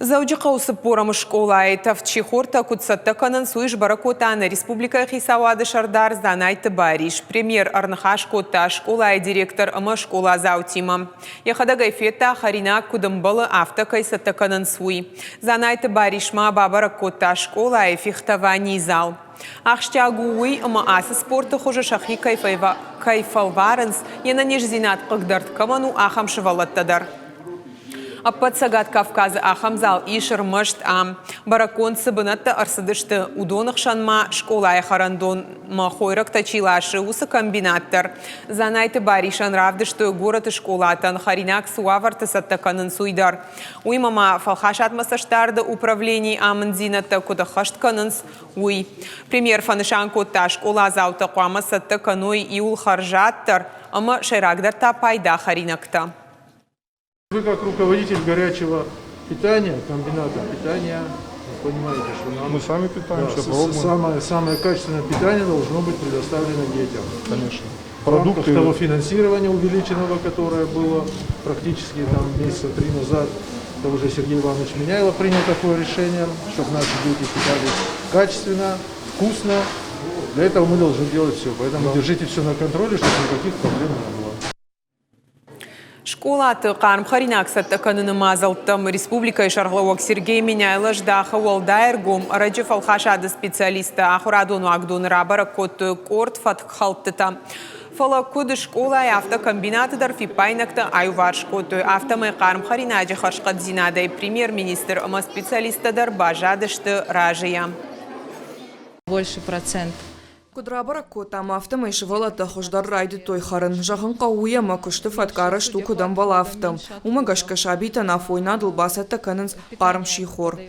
Зауджи қаусы порам школай тавчихорта кутсатта канан суиш баракотаны республика хисавады шардар занайты бариш. Премьер арнахаш кота школай директор ама школа заутима. Яхада гайфета харина кудамбалы авто кайсатта канан суи. Занайты баришма бабаракота школай фехтовани зал. Ахштягуи ама асы спорта хожа шахи кайфалварынс яна нежзинат қығдарт каману ахам шывалаттадар. Аппатсагат Кавказы ахамзал ишер мышт баракон сыбынатта арсыдышты удонық шанма школай харандон махойрак тачилашы усы комбинаттар. Занайты баришан равдышты город школатан харинак суаварты саттаканын суйдар. Уймама фалхашат масаштарды управлений амындзинатта кудахашт канынс уй. Премьер фанышан котта школа заута қуама саттаканой иул харжаттар, ама шайрагдарта пайда харинакта. Вы как руководитель горячего питания, комбината питания, понимаете, что нам... Мы сами питаемся, самое качественное питание должно быть предоставлено детям. Конечно. Продукты. В рамках того финансирования увеличенного, которое было практически там месяца 3 назад, это уже Сергей Иванович Меняйлов принял такое решение, чтобы наши дети питались качественно, вкусно. Для этого мы должны делать все. Поэтому держите все на контроле, чтобы никаких проблем не было. Школаты қарым харинак саттаканыны мазалттым. Республика Шарглауак Сергей Меняйлыш дахы уалдайыргум раджи фалхашады специалиста ахурадону агдон рабара котты корт фатхалтыта. Фала куды школа и автокомбинатыдар фипайнакта айвар шкоты. Автомай қарым харинаджи харшқат зинадай премьер-министр ама специалистадар бажадышты ражия. Больше процент. Кудрабара котама автомайшы валата хождар райды тойхарын. Жағын қауыяма күшті фаткары штукудан балафтым. Умагашка шабита на фойна дылбасатта канынс қарым шихор.